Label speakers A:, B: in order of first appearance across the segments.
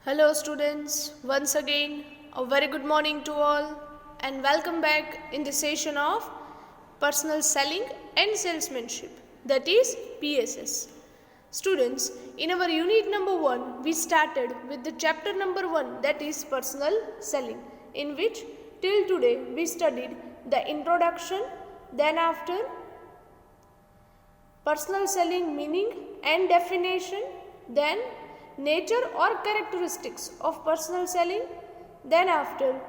A: Hello students, once again a very good morning to all and welcome back in the session of personal selling and salesmanship, that is PSS. Students, in our unit number 1 we started with the chapter number 1, that is personal selling, in which till today we studied the introduction, then after personal selling meaning and definition, then nature or characteristics of personal selling, then after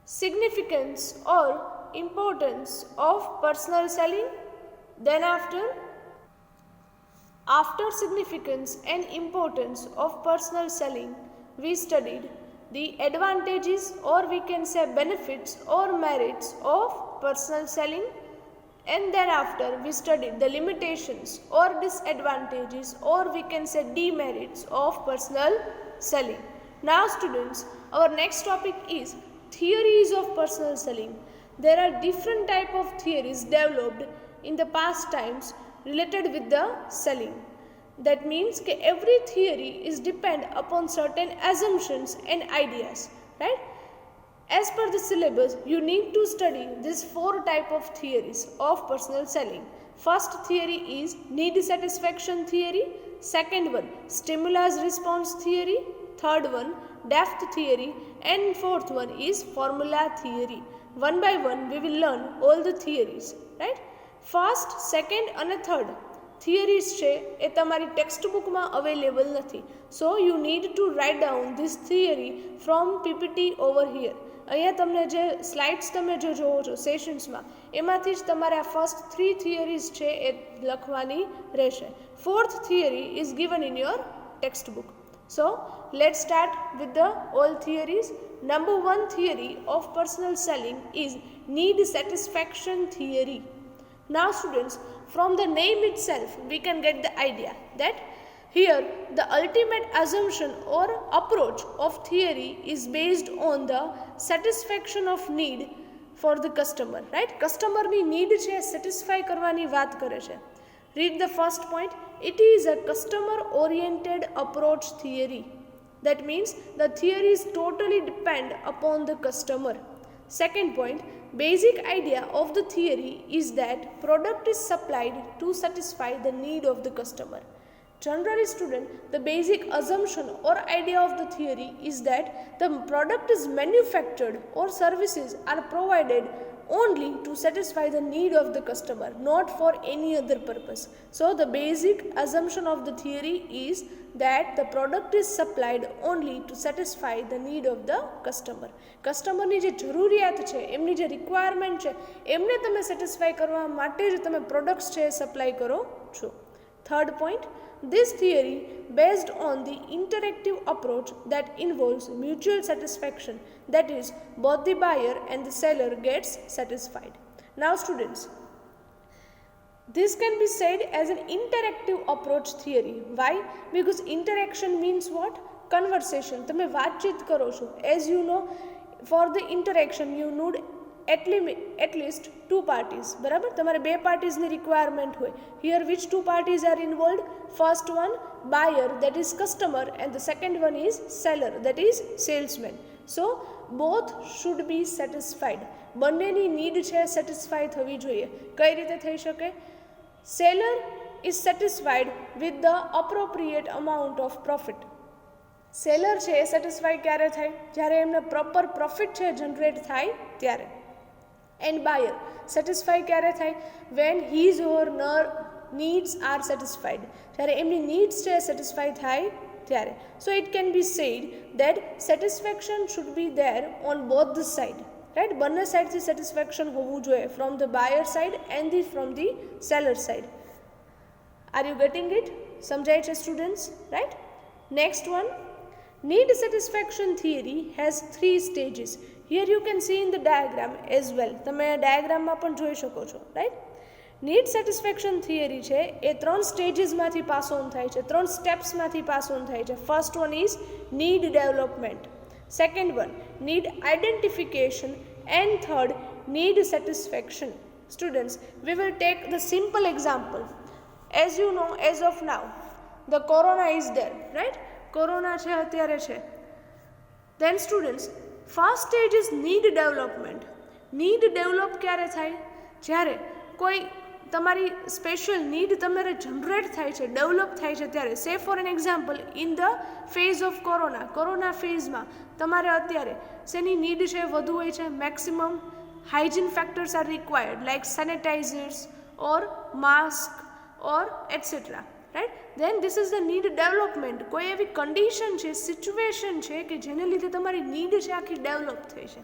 A: significance or importance of personal selling, then after significance and importance of personal selling we studied the advantages or we can say benefits or merits of personal selling, and then after we studied the limitations or disadvantages or we can say demerits of personal selling. Now students, our next topic is theories of personal selling. There are different type of theories developed in the past times related with the selling. That means that every theory is depend upon certain assumptions and ideas, right? As per the syllabus, you need to study these 4 type of theories of personal selling. First theory is need satisfaction theory, second one stimulus response theory, third one depth theory, and fourth one is formula theory. One by one we will learn all the theories, right? First, second and third theories છે એ તમારી text બુકમાં available નથી. So you need to write down this theory from PPT over here. અહીંયા તમને જે slides તમે જે જોવો છો સેશન્સમાં એમાંથી જ તમારે આ ફર્સ્ટ 3 થિયરીઝ છે એ લખવાની રહેશે. Fourth theory is given in your text book. So let's start with the all theories. Number 1 theory of personal selling is need satisfaction theory. Now students, from the name itself we can get the idea that here the ultimate assumption or approach of theory is based on the satisfaction of need for the customer, right? Customer ni need છે satisfy કરવાની વાત કરે છે. Read the first point. It is a customer oriented approach theory. That means the theories totally depend upon the customer. Second point, basic idea of the theory is that product is supplied to satisfy the need of the customer. Generally student, the basic assumption or idea of the theory is that the product is manufactured or services are provided only to satisfy the need of the customer, not for any other purpose. So the basic assumption of the theory is that the product is supplied only to satisfy the need of the customer. Customer ની જે જરૂરિયાત છે, એમની જે requirement છે, એમને તમે satisfy કરવા માટે જ તમે પ્રોડક્ટ્સ છે સપ્લાય કરો છો. Third point, this theory based on the interactive approach that involves mutual satisfaction, that is both the buyer and the seller gets satisfied. Now students, this can be said as an interactive approach theory. Why? Because interaction means what? Conversation. તમે વાતચીત કરો છો. As you know, for the interaction you need at least 2 parties. બરાબર? તમારે 2 પાર્ટીઝની requirement હોય. Here which 2 parties are involved? First one buyer, that is customer, and the second one is seller, that is salesman. So both should be satisfied. બંનેની need છે satisfy થવી જોઈએ. કઈ રીતે થઈ શકે? Seller is satisfied with the appropriate amount of profit. Seller છે એ satisfy ક્યારે થાય? જ્યારે એમને proper profit છે generate થાય ત્યારે. And buyer satisfy ક્યારે થાય? When his or her needs are satisfied. જ્યારે એમની needs છે satisfy થાય ત્યારે. So it can be said that satisfaction should be there on both the side. Right? બંને સાઇડથી સેટિસ્ફેક્શન હોવું જોઈએ, from the buyer side and from the seller side. Are you getting it? સમજાય છે students? Right? Next one, need satisfaction theory has 3 stages. Here you can see in the diagram as well. તમે ડાયાગ્રામમાં પણ જોઈ શકો છો, right? Need satisfaction theory છે એ 3 સ્ટેજીસમાંથી pass on થાય છે, 3 સ્ટેપ્સમાંથી પાસ ઓન થાય છે. First one is need development. Second one, need identification, and third, need satisfaction. Students, we will take the simple example. As you know, as of now, the corona is there, right, corona છે અત્યારે છે. Then students, first stage is need development. Need develop ક્યારે થાય? જ્યારે કોઈ તમારી special need તમારે generate થાય છે, ડેવલપ થાય છે ત્યારે. Say for an example, in the phase of corona ફેઝમાં તમારે અત્યારે શેની નીડ છે, વધુ હોય છે, maximum hygiene factors are required like sanitizers or mask or etcetera, right. Then this is the need development. કોઈ એવી કન્ડિશન છે, સિચ્યુએશન છે કે જેને લીધે તમારી નીડ છે આખી ડેવલપ થઈ છે.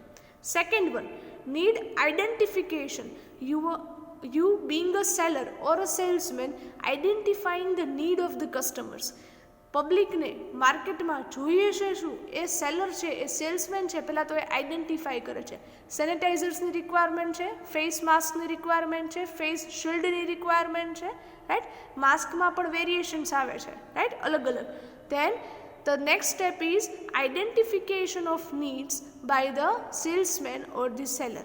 A: Second one, need identification. You being a seller or a salesman, identifying the need of the customers. પબ્લિકને માર્કેટમાં જોઈએ છે શું, એ સેલર છે, એ સેલ્સમેન છે, પહેલાં તો એ આઈડેન્ટિફાઈ કરે છે. સેનેટાઇઝર્સની રિક્વાયરમેન્ટ છે, ફેસ માસ્કની રિક્વાયરમેન્ટ છે, ફેસ શિલ્ડની રિક્વાયરમેન્ટ છે, રાઈટ. માસ્કમાં પણ વેરિએશન્સ આવે છે, રાઈટ, અલગ અલગ. Then the next step is identification of needs by the salesman or the seller.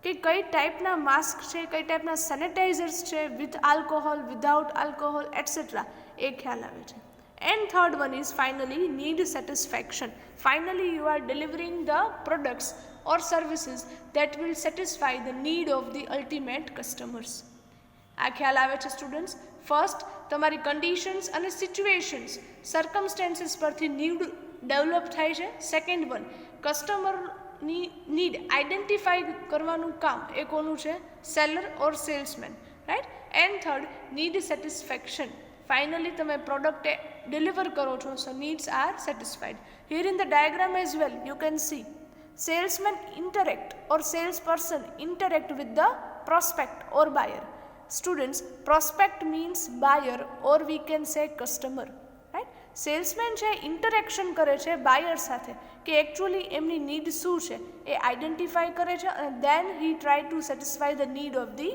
A: કે કઈ ટાઈપના માસ્ક છે, કઈ ટાઈપના સેનેટાઇઝર્સ છે, with alcohol, without alcohol, etcetera, એ ખ્યાલ આવે છે. And third one is finally need satisfaction. Finally you are delivering the products or services that will satisfy the need of the ultimate customers. આ ખ્યાલ આવે છે સ્ટુડન્ટ્સ. ફર્સ્ટ, તમારી conditions અને સિચ્યુએશન્સ, સર્કમસ્ટેન્સીસ પરથી નીડ ડેવલપ થાય છે. Second one, કસ્ટમરની નીડ આઈડેન્ટિફાઈ કરવાનું કામ એ કોનું છે? Seller or salesman, right. And third, need satisfaction. Finally તમે પ્રોડક્ટ ડિલિવર કરો છો, so needs are satisfied. Here in the diagram as well you can see salesman interact or salesperson interact with the prospect or buyer. Students, prospect means buyer or we can say customer, right. Salesman છે interaction કરે છે બાયર સાથે કે actually એમની need શું છે એ identify કરે છે અને then he try to satisfy the need of the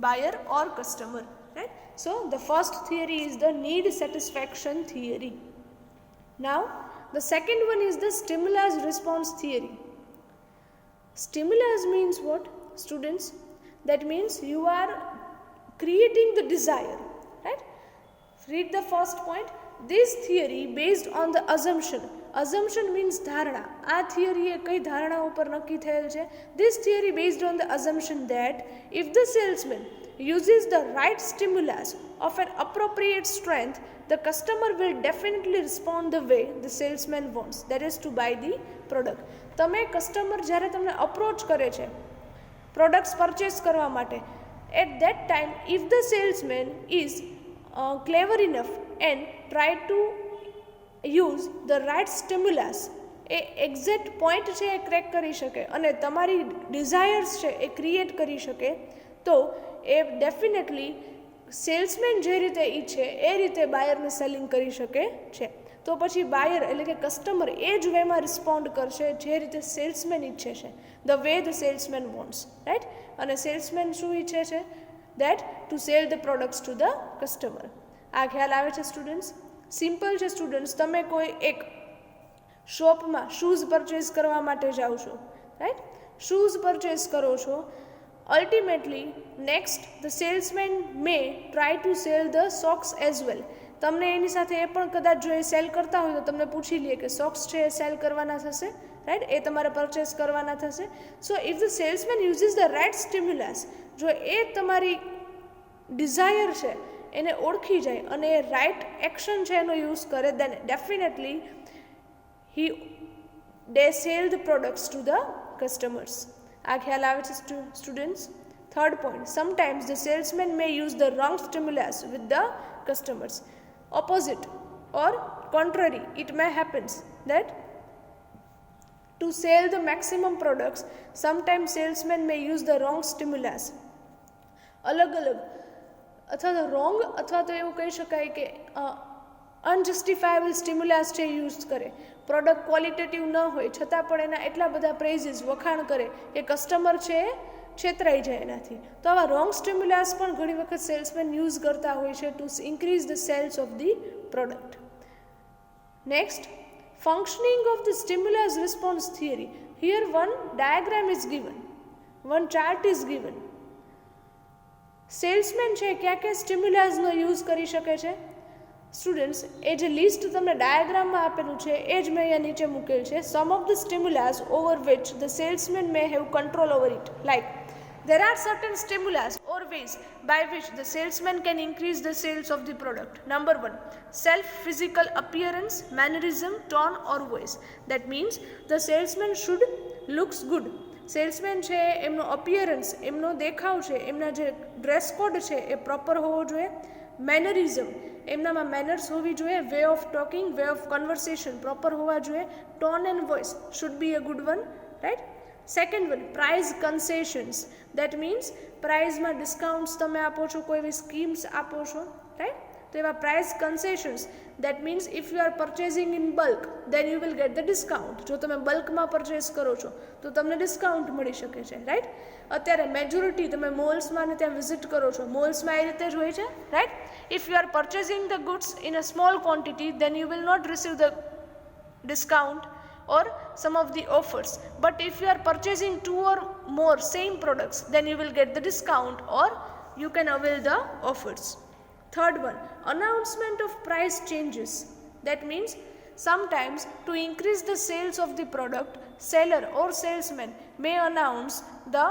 A: buyer or customer, right. So the first theory is the need satisfaction theory. Now the second one is the stimulus response theory. Stimulus means what, students? That means you are creating the desire, right. Read the first point. This theory based on the assumption means ધારણા. આ theory એ કઈ ધારણા ઉપર નક્કી થયેલ છે? This theory based on the assumption that if the salesman uses the right stimulus of an appropriate strength, the customer will definitely respond the way the salesman wants, that is to buy the product. તમે customer જ્યારે તમને approach કરે છે products purchase કરવા માટે, at that time if the salesman is clever enough and try to use the right stimulus, A exact point છે એ crack કરી શકે અને તમારી ડિઝાયર્સ છે એ ક્રિએટ કરી શકે, તો એ ડેફિનેટલી સેલ્સમેન જે રીતે ઈચ્છે એ રીતે બાયરને સેલિંગ કરી શકે છે. તો પછી બાયર એટલે કે કસ્ટમર એ જ વેમાં રિસ્પોન્ડ કરશે જે રીતે સેલ્સમેન ઈચ્છે છે, the way the salesman wants, right. અને સેલ્સમેન શું ઈચ્છે છે? That to sell the products to the customer. આ ખ્યાલ આવે છે સ્ટુડન્ટ્સ? સિમ્પલ છે સ્ટુડન્ટ્સ. તમે કોઈ એક શોપમાં શૂઝ પરચેસ કરવા માટે જાઓ છો, રાઈટ. શૂઝ પરચેસ કરો છો. Ultimately next the salesman May try to sell the socks as well. તમને એની સાથે એ પણ કદાચ જો એ સેલ કરતા હોય તો તમને પૂછી લે કે સોક્સ છે એ સેલ કરવાના થશે, રાઈટ, એ તમારે પરચેસ કરવાના થશે. So if the salesman uses the right stimulus, જો એ તમારી ડિઝાયર છે એને ઓળખી જાય અને એ રાઇટ એક્શન છે એનો યુઝ કરે, દેન definitely they sell the products to the customers. આ ખ્યાલ આવે છે students? Third point, sometimes the salesman May use the wrong stimulus with the customers. Opposite or contrary, it may happens that to sell the maximum products, sometimes salesmen may use the wrong stimulus. અલગ અલગ અથવા તો wrong અથવા તો એવું કહી શકાય કે અનજસ્ટિફાયેબલ સ્ટિમ્યુલસ છે યુઝ કરે. પ્રોડક્ટ ક્વોલિટેટિવ ન હોય છતાં પણ એના એટલા બધા પ્રેઝિસ વખાણ કરે કે કસ્ટમર છે છેતરાઈ જાય એનાથી. તો આવા રોંગ સ્ટિમ્યુલસ પણ ઘણી વખત સેલ્સમેન યુઝ કરતા હોય છે to increase the sales of the product. Next, functioning of the stimulus response theory. Here one diagram is given, one chart is given. Salesman છે ક્યાં ક્યાં સ્ટિમ્યુલસનો યુઝ કરી શકે છે? સ્ટુડન્ટ્સ, એ જે લિસ્ટ તમને ડાયાગ્રામમાં આપેલું છે એ જ મેં અહીંયા નીચે મૂકેલ છે. Some of the stimulus over which the salesman may have control over it. Like there are certain stimulus or ways by which the salesman can increase the sales of the product. Number 1, self physical appearance, mannerism, tone or voice. That means the salesman should looks good. Salesman છે એમનો appearance, એમનો દેખાવ છે, એમના જે dress code છે એ proper હોવો જોઈએ. મેનરિઝમ, એમનામાં મેનર્સ હોવી જોઈએ. Way of talking, way of conversation proper હોવા જોઈએ. Tone and voice should be a good one, right. Second one, price concessions. That means પ્રાઇઝમાં ડિસ્કાઉન્ટ્સ તમે આપો છો, કોઈ એવી સ્કીમ્સ આપો છો, રાઈટ. તો એવા price concessions, that means if you are purchasing in bulk then you will get the discount. જો તમે બલ્કમાં પરચેઝ કરો છો તો તમને ડિસ્કાઉન્ટ મળી શકે છે, રાઈટ. અત્યારે મેજોરિટી તમે મોલ્સમાં ને ત્યાં વિઝિટ કરો છો, મોલ્સમાં એ રીતે જ હોય છે, right. If you are purchasing the goods in a small quantity then you will not receive the discount or some of the offers, but if you are purchasing 2 or more same products then you will get the discount or you can avail the offers. Third one, announcement of price changes. That means sometimes to increase the sales of the product, seller or salesman may announce the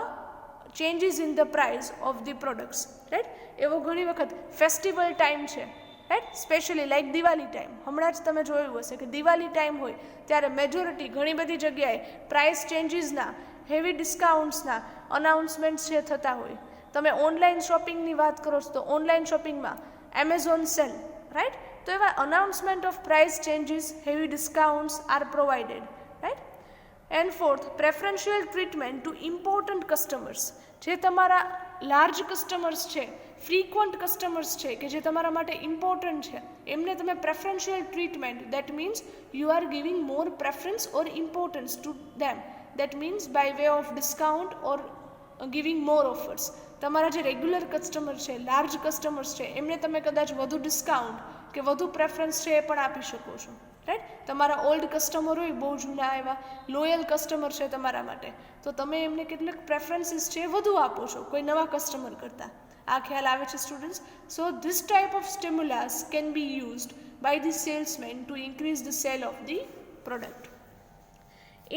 A: changes in the price of the products, right. એવો ઘણી વખત festival time છે, right. Specially like Diwali time, હમણાં જ તમે જોયું હશે કે દિવાળી ટાઈમ હોય ત્યારે મેજોરિટી ઘણી બધી જગ્યાએ પ્રાઇસ ચેન્જીસના, હેવી ડિસ્કાઉન્ટ્સના અનાઉન્સમેન્ટ્સ જે થતા હોય. તમે ઓનલાઈન શોપિંગની વાત કરો છો તો ઓનલાઈન શોપિંગમાં એમેઝોન સેલ, રાઈટ. તો એવા announcement of price changes, heavy discounts are provided, right. And fourth, preferential treatment to important customers. જે તમારા લાર્જ કસ્ટમર્સ છે, ફ્રીક્વન્ટ કસ્ટમર્સ છે, કે જે તમારા માટે ઇમ્પોર્ટન્ટ છે, એમને તમે preferential treatment, that means you are giving more preference or importance to them. That means by way of discount or giving more offers. તમારા જે રેગ્યુલર કસ્ટમર છે, લાર્જ કસ્ટમર્સ છે, એમને તમે કદાચ વધુ ડિસ્કાઉન્ટ કે વધુ પ્રેફરન્સ છે એ પણ આપી શકો છો, રાઈટ. તમારા ઓલ્ડ કસ્ટમર હોય, બહુ જૂના એવા લોયલ કસ્ટમર છે તમારા માટે, તો તમે એમને કેટલાક પ્રેફરન્સીસ છે વધુ આપો છો કોઈ નવા કસ્ટમર કરતાં. આ ખ્યાલ આવે છે students. So this type of stimulus can be used by the salesman to increase the sale of the product.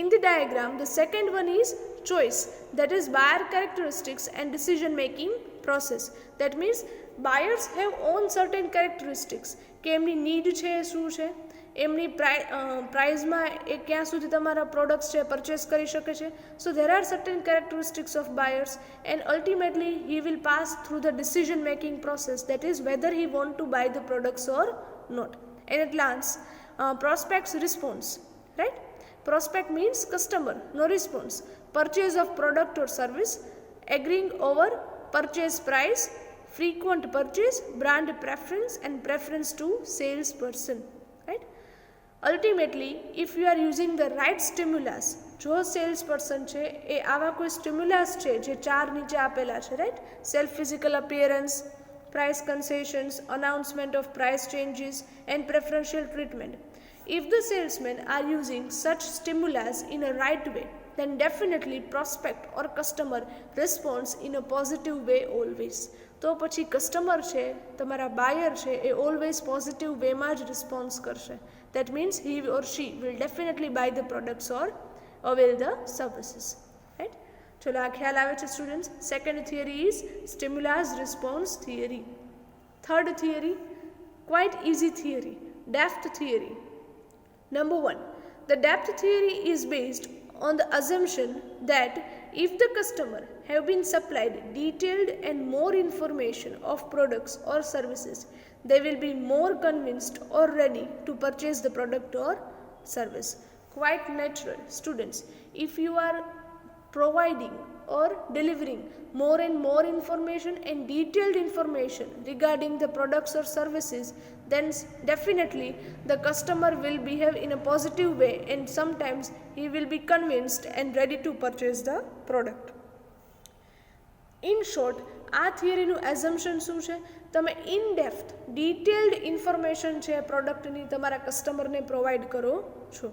A: In the diagram, the second one is choice, that is buyer characteristics and decision making process. That means buyers have own certain characteristics, કે એમની need છે એ શું છે, એમની પ્રાઇઝમાં એ ક્યાં સુધી તમારા products છે પરચેસ કરી શકે છે. સો there are certain characteristics of buyers and ultimately he will pass through the decision making process, that is whether he want to buy the products or not. And at last, prospects response, right. Prospect means customer, no response. Purchase of product or service, agreeing over purchase price, frequent purchase, brand preference and preference to salesperson, right. Ultimately, if you are using the right stimulus, જો salesperson છે એ આવા કોઈ stimulus છે જે 4 નીચે આપેલા છે, right. Self physical appearance, price concessions, announcement of price changes and preferential treatment. If the salesmen are using such stimulus in a right way, then definitely prospect or customer responds in a positive way always. તો પછી customer છે, તમારા બાયર છે, એ always positive વેમાં જ response કરશે. That means he or she will definitely buy the products or avail the services, right. ચલો આ ખ્યાલ આવે છે students. Second theory is stimulus response theory. Third theory, quite easy theory, depth theory. Number 1, the depth theory is based on the assumption that if the customer have been supplied detailed and more information of products or services, they will be more convinced or ready to purchase the product or service. Quite natural, students. If you are providing or delivering more and more information and detailed information regarding the products or services, then definitely the customer will behave in a positive way and sometimes he will be convinced and ready to purchase the product. In short, આ થિયરીનું assumption શું છે? તમે in depth detailed information છે પ્રોડક્ટની તમારા કસ્ટમરને provide કરો છો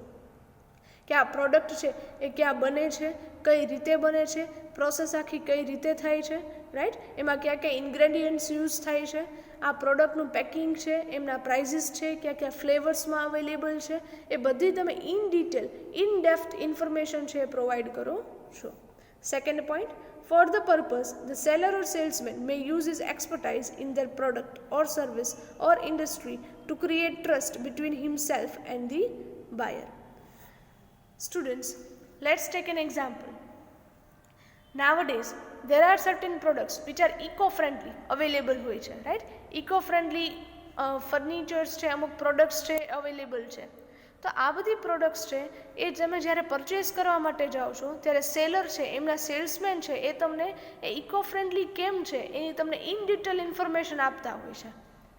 A: કે આ પ્રોડક્ટ છે એ ક્યાં બને છે, કઈ રીતે બને છે, પ્રોસેસ આખી કઈ રીતે થાય છે, રાઈટ, એમાં કયા કયા ઇન્ગ્રેડિયન્ટ્સ યુઝ થાય છે, આ પ્રોડક્ટનું પેકિંગ છે, એમના પ્રાઇઝીસ છે, કયા કયા ફ્લેવર્સમાં અવેલેબલ છે, એ બધી તમે in detail in depth information છે એ પ્રોવાઈડ કરો છો. Second point, for the purpose the seller or salesman may use his expertise in their product or service or industry to create trust between himself and the buyer. Students, let's take an example. Nowadays there are certain products which are eco-friendly available હોય છે, right, eco-friendly furnitures છે, અમુક products છે available છે. તો આ બધી products છે એ તમે જ્યારે પરચેસ કરવા માટે જાઓ છો ત્યારે સેલર છે, એમના સેલ્સમેન છે, એ તમને એ ઇકો ફ્રેન્ડલી કેમ છે એની તમને ઇન ડિટેલ ઇન્ફોર્મેશન આપતા હોય છે,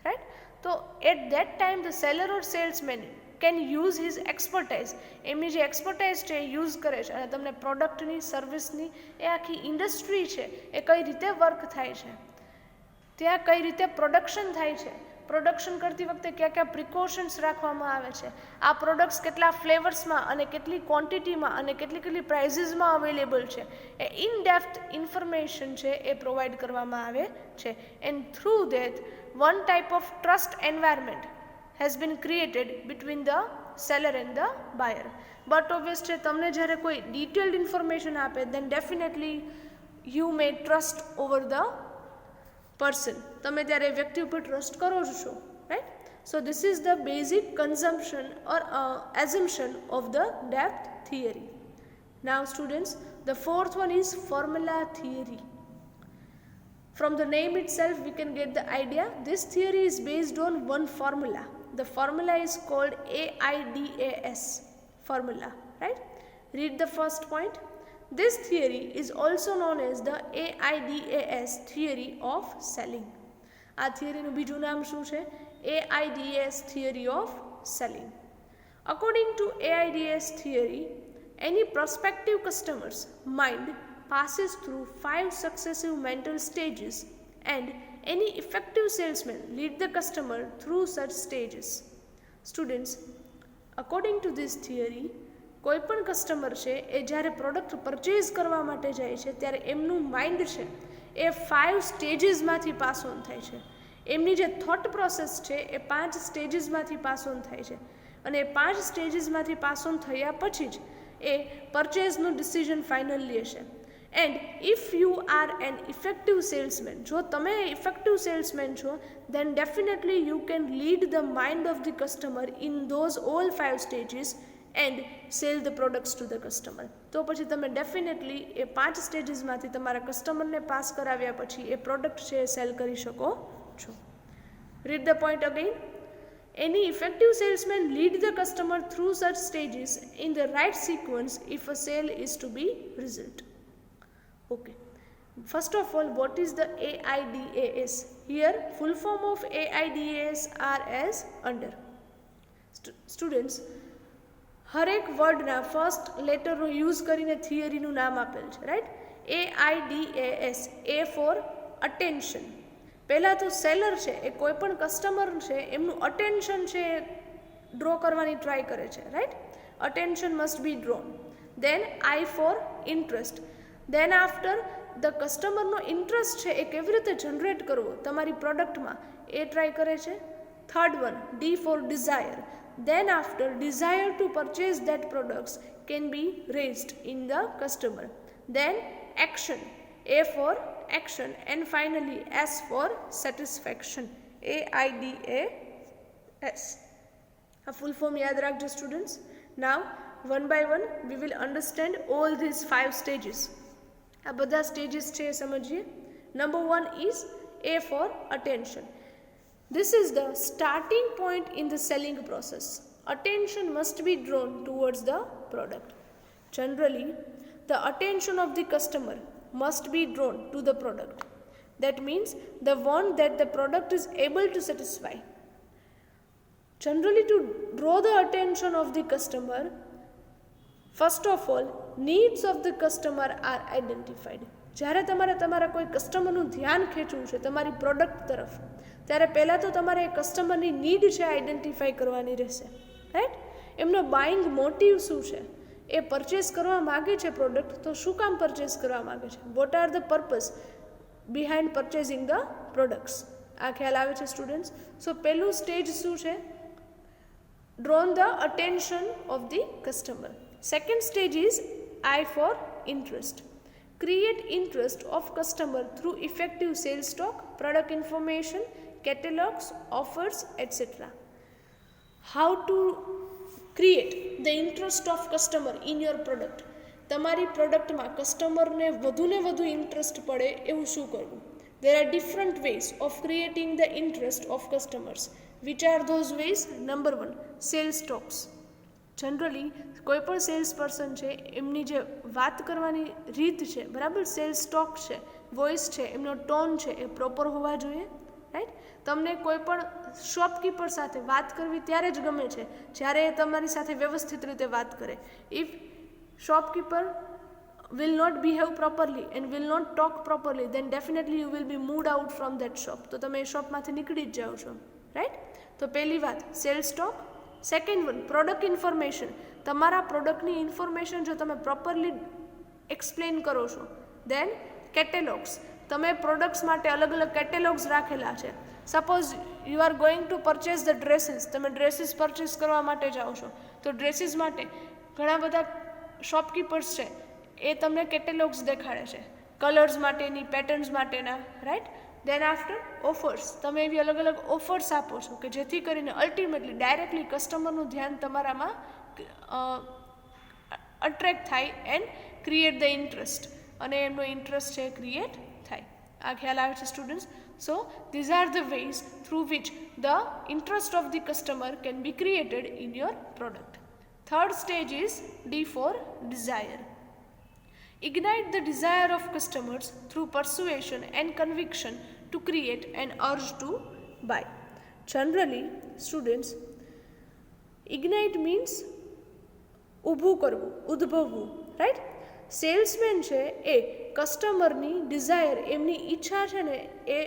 A: રાઈટ. તો at that time the seller or salesman can use his expertise, એમની જે એક્સપર્ટાઇઝ છે એ યુઝ કરે છે અને તમને પ્રોડક્ટની સર્વિસની એ આખી ઇન્ડસ્ટ્રી છે એ કઈ રીતે વર્ક થાય છે, ત્યાં કઈ રીતે પ્રોડક્શન થાય છે, પ્રોડક્શન કરતી વખતે કયા કયા પ્રિકોશન્સ રાખવામાં આવે છે, આ પ્રોડક્ટ્સ કેટલા ફ્લેવર્સમાં અને કેટલી ક્વોન્ટિટીમાં અને કેટલી કેટલી પ્રાઇઝીસમાં અવેલેબલ છે, એ ઇન ડેપ્થ ઇન્ફોર્મેશન છે એ પ્રોવાઈડ કરવામાં આવે છે. And through that one type of trust environment has been created between the seller and the buyer. But obvious છે તમને જ્યારે કોઈ ડિટેલ્ડ ઇન્ફોર્મેશન આપે then definitely you may trust over the person, તમે ત્યારે વ્યક્તિ ઉપર ટ્રસ્ટ કરો છો, right. So this is the basic consumption or assumption of the depth theory. Now students, the fourth one is formula theory. From the name itself we can get the idea. This theory is based on one formula. The formula is called AIDS formula, right. Read the first point. This theory is also known as the AIDS theory of selling. આ થિયરીનું બીજું નામ શું છે? AIDS theory of selling. According to AIDS theory, any prospective customer's mind passes through 5 successive mental stages and any effective salesman lead the customer through such stages. Students, according to this theory, કોઈ પણ customer છે એ જ્યારે product purchase કરવા માટે જાય છે ત્યારે એમનું માઇન્ડ છે એ 5 સ્ટેજીસમાંથી પાસ ઓન થાય છે. એમની જે થોટ પ્રોસેસ છે એ 5 સ્ટેજીસમાંથી પાસ ઓન થાય છે અને એ 5 સ્ટેજીસમાંથી પાસ ઓન થયા પછી જ એ પરચેઝનું ડિસિઝન ફાઇનલ લે છે. And if you are an effective salesman, જો તમે ઇફેક્ટિવ સેલ્સમેન છો then definitely you can lead the mind of the customer in those all 5 stages and sell the products to the customer. તો પછી તમે definitely એ 5 સ્ટેજીસમાંથી તમારા કસ્ટમરને pass કરાવ્યા પછી એ પ્રોડક્ટ છે એ સેલ કરી શકો છો. Read the point again. Any effective salesman lead the customer through such stages in the right sequence if a sale is to be result. Okay, first of all, what is the AIDS? Here full form of AIDS are as under. Students, હરેક વર્ડના first લેટરનો use કરીને થિયરીનું નામ આપેલ છે, right. AIDS, A for attention. પહેલાં તો seller છે એ કોઈ પણ કસ્ટમર છે એમનું અટેન્શન છે ડ્રો કરવાની ટ્રાય કરે છે, right. Attention must be drawn. Then I for interest. Then after the કસ્ટમરનો ઇન્ટરેસ્ટ છે એ કેવી રીતે જનરેટ કરવો તમારી પ્રોડક્ટમાં એ ટ્રાય કરે છે. Third one, D for desire. Then after desire to purchase that products can be raised in the customer. Then action, A for action, and finally S for satisfaction. AIDS. A full form yaad rakhjo students. Now one by one we will understand all these 5 stages. આ બધા stages છે સમજીએ. Number 1 is A for attention. This is the starting point in the selling process. Attention must be drawn towards the product. Generally, the attention of the customer must be drawn to the product. That means the one that the product is able to satisfy. Generally, to draw the attention of the customer, first of all, needs of the customer are identified. જ્યારે તમારે તમારા કોઈ કસ્ટમરનું ધ્યાન ખેંચવું છે તમારી product તરફ, ત્યારે પહેલાં તો તમારે એ કસ્ટમરની નીડ છે આઈડેન્ટિફાઈ કરવાની રહેશે, રાઈટ. એમનો બાઇંગ મોટિવ શું છે એ પરચેસ કરવા માગે છે પ્રોડક્ટ, તો શું કામ પરચેસ કરવા માગે છે? What are the purpose behind purchasing the products? આ ખ્યાલ આવે છે સ્ટુડન્ટ્સ? સો પહેલું સ્ટેજ શું છે? drawn the attention of the customer. Second stage is eye for interest. Create interest of customer through effective sales talk, product information, catalogs, offers, etc. How to create the interest of customer in your product? તમારી પ્રોડક્ટમાં કસ્ટમરને વધુને વધુ interest પડે એવું શું કરવું? There are different ways of creating the interest of customers. Which are those ways? Number 1, sales talks. Generally કોઈ પણ સેલ્સ પર્સન છે એમની જે વાત કરવાની રીત છે, બરાબર, સેલ્સ ટોક છે, વોઇસ છે, એમનો ટોન છે એ પ્રોપર હોવા જોઈએ, રાઈટ? તમને કોઈ પણ શોપકીપર સાથે વાત કરવી ત્યારે જ ગમે છે જ્યારે એ તમારી સાથે વ્યવસ્થિત રીતે વાત કરે. If shopkeeper will not behave properly and will not talk properly, then definitely you will be moved out from that shop. તો તમે એ શોપમાંથી નીકળી જ જાઓ છો, રાઈટ? તો પહેલી વાત sales talk. Second one product information. તમારા પ્રોડક્ટની ઇન્ફોર્મેશન જો તમે પ્રોપરલી એક્સપ્લેન કરો છો. દેન કેટેલોગ્સ. તમે પ્રોડક્ટ્સ માટે અલગ અલગ કેટેલોગ્સ રાખેલા છે. Suppose you are going to purchase the dresses, તમે ડ્રેસીસ પરચેસ કરવા માટે જાઓ છો, તો ડ્રેસીસ માટે ઘણા બધા શોપકીપર્સ છે એ તમને કેટેલોગ્સ દેખાડે છે, કલર્સ માટેની, પેટર્ન્સ માટેના, રાઈટ? Then after offers. તમે એવી અલગ અલગ ઓફર્સ આપો છો કે જેથી કરીને અલ્ટિમેટલી ડાયરેક્ટલી કસ્ટમરનું ધ્યાન તમારામાં અટ્રેક્ટ થાય એન્ડ ક્રિએટ ધ ઇન્ટરેસ્ટ, અને એમનો ઇન્ટરેસ્ટ છે ક્રિએટ થાય. આ ખ્યાલ આવે છે students? So these are the ways through which the interest of the customer can be created in your product. Third stage is D for desire. Ignite the desire of customers through persuasion and conviction to create an urge to buy. Generally, students, ignite means ઊભું કરવું, ઉદ્ભવવું, right? Salesman છે એ કસ્ટમરની Dzire, એમની ઈચ્છા છે ને એ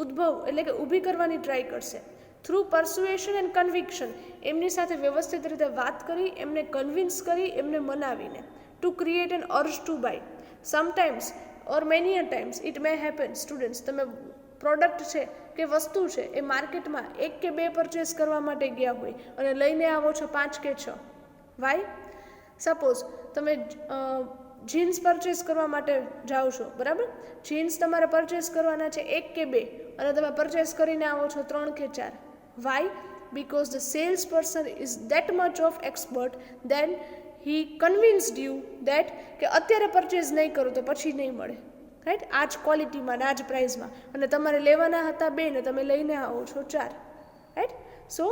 A: ઉદ્ભવ એટલે કે ઊભી કરવાની ટ્રાય કરશે. થ્રુ પરસ્યુએશન એન્ડ કન્વિક્શન, એમની સાથે વ્યવસ્થિત રીતે વાત કરી, એમને કન્વિન્સ કરી, એમને મનાવીને. To create an urge to buy. Sometimes or many a times it may happen, students, તમે પ્રોડક્ટ છે કે વસ્તુ છે એ માર્કેટમાં 1 કે 2 પરચેસ કરવા માટે ગયા હોય અને લઈને આવો છો 5 કે 6. વાય? સપોઝ તમે જીન્સ પરચેસ કરવા માટે જાઓ છો, બરાબર? જીન્સ તમારે પરચેસ કરવાના છે 1 કે 2 અને તમે પરચેસ કરીને આવો છો 3 કે 4. Y? Because the salesperson is that much of expert, then he convinced you that કે અત્યારે પરચેઝ નહીં કરો તો પછી નહીં મળે, રાઈટ? આ જ ક્વોલિટીમાં ને આ જ પ્રાઇસમાં, અને તમારે લેવાના હતા 2 ને તમે લઈને આવો છો 4, right? So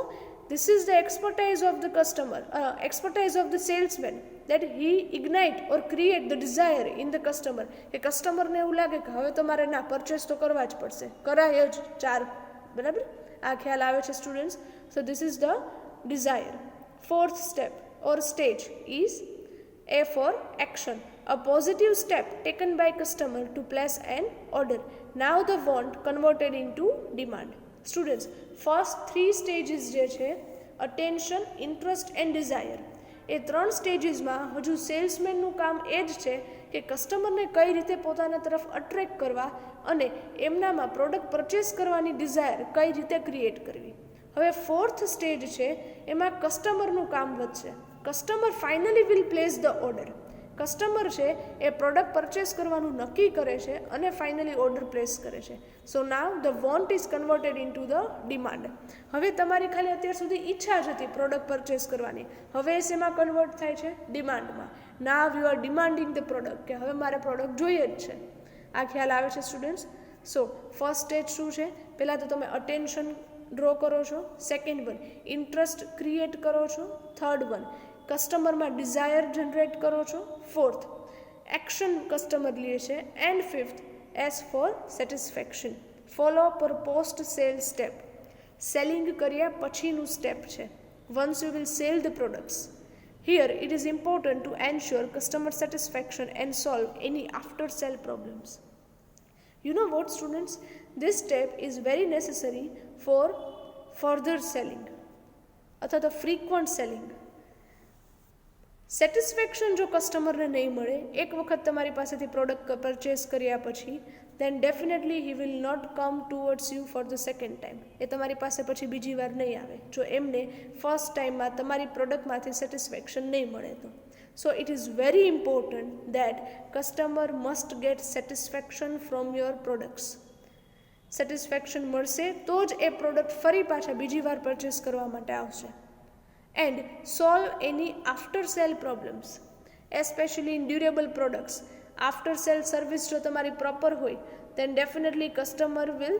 A: this is the expertise of the customer, expertise of the salesman, that he ignite or create the desire in the customer. કે કસ્ટમરને એવું લાગે કે હવે તમારે ના પરચેસ તો કરવા જ પડશે, કરાય જ 4, બરાબર? આ ખ્યાલ આવે છે students? So this is the desire. Fourth step or stage is A for action, a positive step taken by customer to place an order. Now the want converted into demand. Students, first 3 stages જે છે attention, interest and desire, એ 3 સ્ટેજીસમાં હજુ સેલ્સમેનનું કામ એ જ છે કે કસ્ટમરને કઈ રીતે પોતાના તરફ અટ્રેક્ટ કરવા અને એમનામાં પ્રોડક્ટ પરચેસ કરવાની ડિઝાયર કઈ રીતે ક્રિએટ કરવી. હવે 4th સ્ટેજ છે એમાં કસ્ટમરનું કામ વધશે. Customer finally will place the order. Customer છે એ પ્રોડક્ટ પરચેસ કરવાનું નક્કી કરે છે અને ફાઇનલી ઓર્ડર પ્લેસ કરે છે. So now the want is converted into the demand. હવે તમારી ખાલી અત્યાર સુધી ઈચ્છા જ હતી પ્રોડક્ટ પરચેસ કરવાની, હવે શેમાં કન્વર્ટ થાય છે? ડિમાન્ડમાં. Now you are demanding the product, કે હવે મારે પ્રોડક્ટ જોઈએ જ છે. આ ખ્યાલ આવે છે સ્ટુડન્ટ્સ? સો ફર્સ્ટ સ્ટેજ શું છે? પહેલાં તો તમે અટેન્શન ડ્રો કરો છો. સેકન્ડ વન ઇન્ટરેસ્ટ ક્રિએટ કરો છો. થર્ડ વન કસ્ટમરમાં ડિઝાયર જનરેટ કરો છો. ફોર્થ એક્શન કસ્ટમર લે છે. And fifth S for satisfaction. Follow પર પોસ્ટ સેલ સ્ટેપ. સેલિંગ કર્યા પછીનું સ્ટેપ છે. Once you will sell the products. Here it is important to ensure customer satisfaction and solve any after sale problems. You know what, students? This step is very necessary for further selling અથવા તો frequent selling. Satisfaction જો કસ્ટમરને નહીં મળે, એક વખત તમારી પાસેથી પ્રોડક્ટ પરચેસ કર્યા પછી, then definitely he will not come towards you for the second time. એ તમારી પાસે પછી બીજી વાર નહીં આવે જો એમને ફર્સ્ટ ટાઈમમાં તમારી પ્રોડક્ટમાંથી સેટિસ્ફેક્શન નહીં મળે તો. So it is very important that customer must get satisfaction from your products. Satisfaction મળશે તો જ એ પ્રોડક્ટ ફરી પાછા બીજી વાર પરચેસ કરવા માટે આવશે. And solve any after sale problems, especially in durable products. After sale service જો તમારી પ્રોપર હોય, then definitely customer will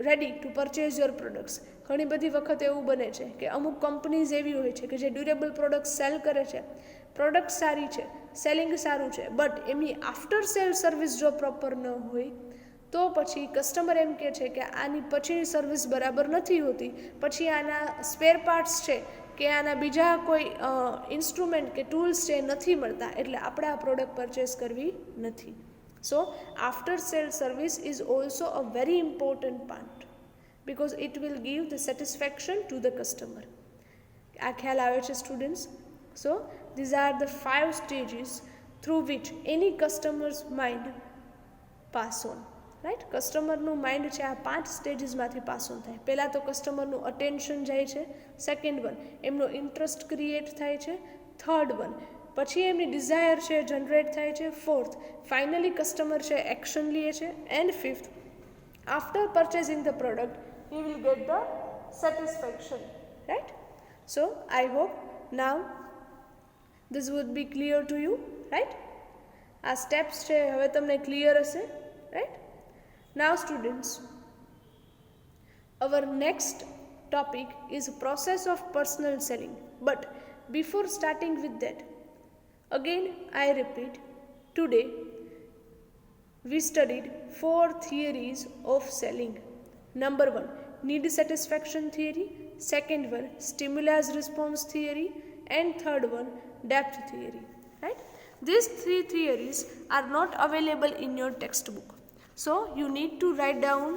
A: ready to purchase your products. ઘણી બધી વખત એવું બને છે કે અમુક કંપનીઝ એવી હોય છે કે જે ડ્યુરેબલ પ્રોડક્ટ સેલ કરે છે, પ્રોડક્ટ સારી છે, સેલિંગ સારું છે, બટ એમની આફ્ટર સેલ સર્વિસ જો પ્રોપર ન હોય તો પછી કસ્ટમર એમ કહે છે કે આની પછીની સર્વિસ બરાબર નથી હોતી, પછી આના સ્પેર પાર્ટ્સ છે કે આના બીજા કોઈ ઇન્સ્ટ્રુમેન્ટ કે ટૂલ્સ છે નથી મળતા, એટલે આપણે આ પ્રોડક્ટ પરચેસ કરવી નથી. So after sale service is also a very important part because it will give the satisfaction to the customer. આ ખ્યાલ આવે છે students? So these are the 5 stages through which any customer's mind pass on. Right, કસ્ટમરનું mind છે આ 5 સ્ટેજીસમાંથી pass on થાય. પહેલાં તો કસ્ટમરનું અટેન્શન જાય છે, સેકન્ડ વન એમનો ઇન્ટરેસ્ટ ક્રિએટ થાય છે, થર્ડ વન પછી એમની ડિઝાયર છે જનરેટ થાય છે, ફોર્થ ફાઇનલી કસ્ટમર છે એક્શન લે છે, and fifth after purchasing the product he will get the satisfaction. Right, so I hope now this would be clear to you. Right, આ steps છે હવે તમને ક્લિયર હશે. Right, now students, our next topic is process of personal selling. But before starting with that, again I repeat, today we studied 4 theories of selling. Number 1, need satisfaction theory. Second one, stimulus response theory. And third one, depth theory. Right? These 3 theories are not available in your textbook. So you need to write down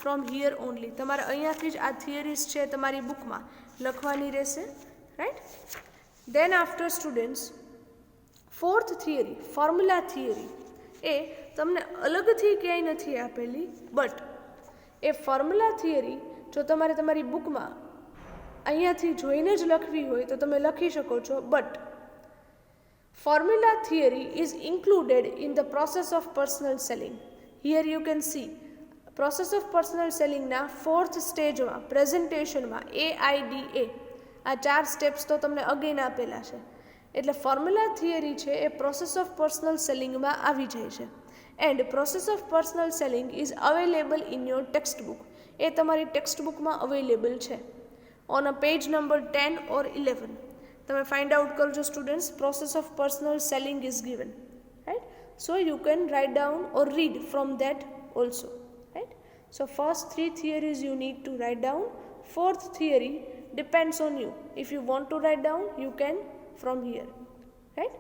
A: from here only. તમારે અહીંયાથી જ આ theories છે તમારી બુકમાં લખવાની રહેશે. Right, then after students fourth theory, formula theory, એ તમને અલગથી ક્યાંય નથી આપેલી, બટ એ ફોર્મ્યુલા થિયરી જો તમારે તમારી બુકમાં અહીંયાથી જોઈને જ લખવી હોય તો તમે લખી શકો છો, but formula theory is included in the process of personal selling. Here you can see process of personal selling ના 4th સ્ટેજમાં પ્રેઝન્ટેશનમાં AIDA આ 4 સ્ટેપ્સ તો તમને અગેન આપેલા છે. એટલે ફોર્મ્યુલા થિયરી છે એ પ્રોસેસ ઓફ પર્સનલ સેલિંગમાં આવી જાય છે. And process of personal selling is available in your text book. એ તમારી ટેક્સ્ટ બુકમાં અવેલેબલ છે on a page number 10 or 11. તમે ફાઇન્ડ આઉટ કરજો students, process of personal selling is given. Right, so you can write down or read from that also. Right, so first 3 theories you need to write down, fourth theory depends on you. If you want to write down, you can from here. Right,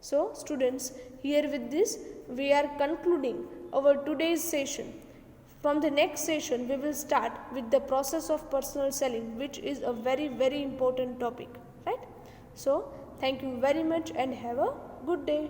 A: so students, here with this we are concluding our today's session. From the next session we will start with the process of personal selling, which is a very very important topic. Right, so thank you very much and have a good day.